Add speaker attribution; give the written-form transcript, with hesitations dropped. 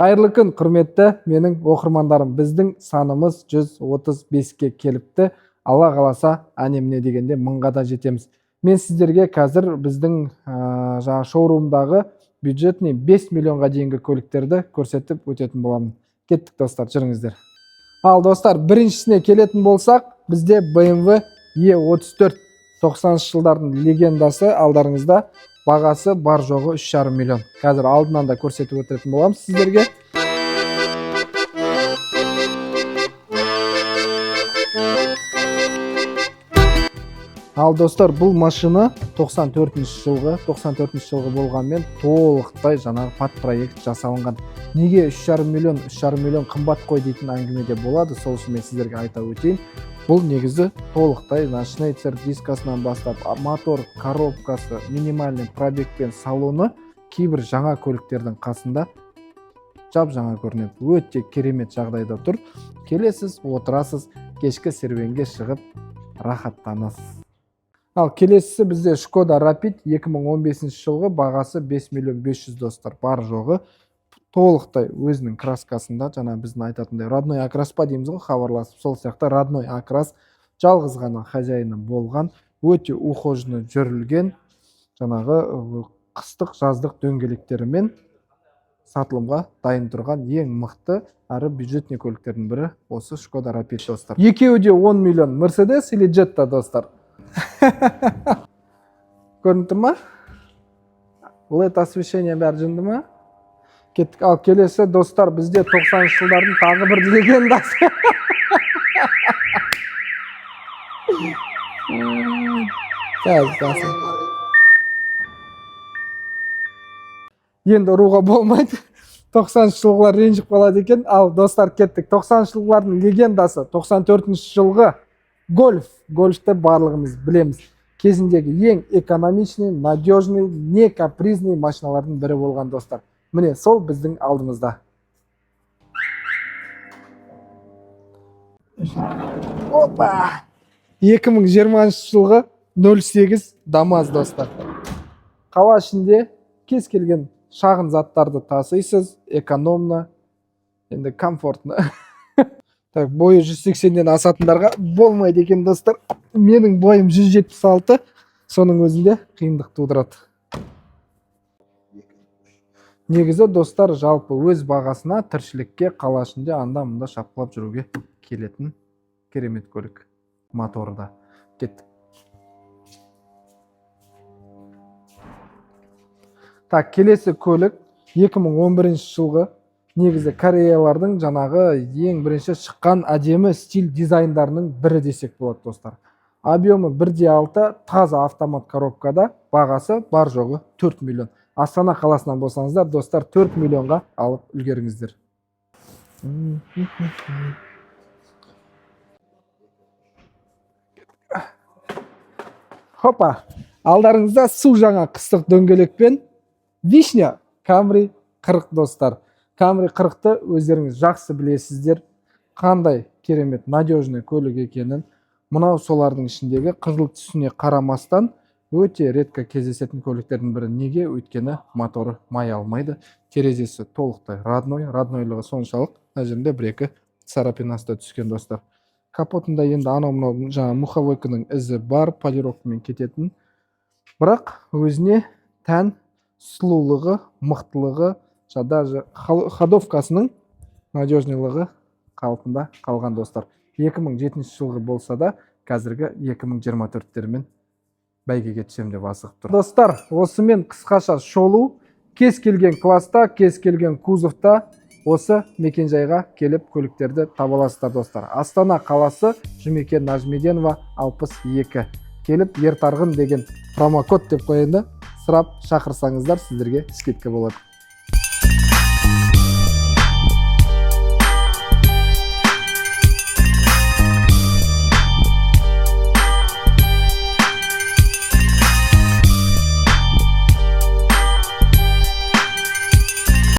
Speaker 1: Қайырлы күн, құрметті менің оқырмандарым. Біздің санымыз 135-ке келіпті. Алла қаласа, әне-міне дегенде 1000-ға да жетеміз. Мен сіздерге қазір біздің шоурумдағы бюджетный 5 миллионға дейінгі көліктерді көрсетіп өтетін боламын. Кеттік достар, жүріңіздер. Ал достар, біріншісіне келетін болсақ, бізде BMW E34 90 жылдардың легендасы алдарыңызда. Бағасы бар жоғы 3,5 миллион. Қазір алдынан да көрсетіп өтетін боламыз сіздерге. Ал достар, бұл машина 94 жылғы болғанмен толықтай жаңағы подпроект жасалынған. Неге 3,5 миллион қымбат қой дейтін әңгімеде болады. Сол үшін мен сіздерге айта өтейін. Бұл негізі толықтай Шнейцер дискасынан бастап мотор, коробкасы, минимальный пробегпен салоны кейбір жаңа көліктердің қасында жап-жаңа көрінеді. Өте керемет жағдайда тұр. Келесіз, отырасыз, кешкі серуенге шығып рахаттанасыз. Ал келесісі бізде Шкода Rapid 2015 жылғы, бағасы 5 миллион 500 достар. Бар жоғы толықтай өзінің краскасында, жаңа біздің айтатындай родной окрас па дейміз ғой, хабарласып, сол сияқты родной окрас, жалғыз ғана хозяйны болған, өте ухоженно жүрілген, жаңағы қыстық жаздық дөңгелектерімен сатылымға дайын тұрған ең мықты әрі бюджетный көліктердің бірі осы Шкода Rapid достар. Екеуі де 10 миллион Mercedes или Jetta достар. Көрініп тұр ма? LED освещение бәрі жынды ма? Кеттік. Ал келесі достар, бізде 90 жылдардың тағы бір легендасы. Енді ұруға болмайды. 90 жылғылар ренжіп қалады екен. Ал достар, кеттік. 90 жылғылардың легендасы 94 жылғы Гольфті барлығымыз білеміз. Кезіндегі ең экономичный, надежный, не капризный машиналардың бірі болған достар. Міне, сол біздің алдымызда. Опа! 2020 жылғы 08 ДАМАЗ достар. Қала ішінде кез келген шағын заттарды тасисыз, экономно, енді комфортно. Так, бойы 180-ден асатындарға болмайды екен достар. Менің бойым 176, соның өзінде қиындық тудырады. Негізі достар, жалпы өз бағасына тіршілікке қала ішінде анда-мында шапқылап жүруге келетін керемет көлік. Моторы да. Кеттік. Так, келесі көлік 2011 жылғы. Негізі Кореялардың жаңағы ең бірінші шыққан әдемі стиль дизайндарының бірі десек болады достар. Объемы 1.6, таза автомат коробкада, бағасы бар жоғы 4 миллион. Астана қаласынан болсаңыздар, достар, 4 миллионға алып үлгеріңіздер. Хопа! Алдарыңызда су жаңа қыстық дөңгелекпен Вишня Camry 40 достар. Camry 40-ты өздеріңіз жақсы білесіздер. Қандай керемет, надежный көлік екенін. Мынау солардың ішіндегі қызыл түсіне қарамастан өте редко кездесетін көліктердің бірі. Неге? Өйткені моторы май алмайды. Терезесі толықтай роднойлығы соншалық. Мына жерінде 1-2 царапинасы түскен достар. Капотында енді анау-мынау жаңа муховойканың ізі бар, полировкамен кететін. Бірақ өзіне тән сұлулығы, мықтылығы, даже ходовкасының надежнылығы қалпында қалған достар. 2007 жылғы болса да, қазіргі 2024-термен бәйгеге түсем деп асығып тұр. Достар, осымен қысқаша шолу, кез келген класста, кез келген кузовта осы мекенжайға келіп көліктерді табаласыздар достар. Астана қаласы, Жұмекен Нажмеденова 62. Келіп ертарғын деген промокод деп қойында сұрап шақырсаңыздар сіздерге скидка болады.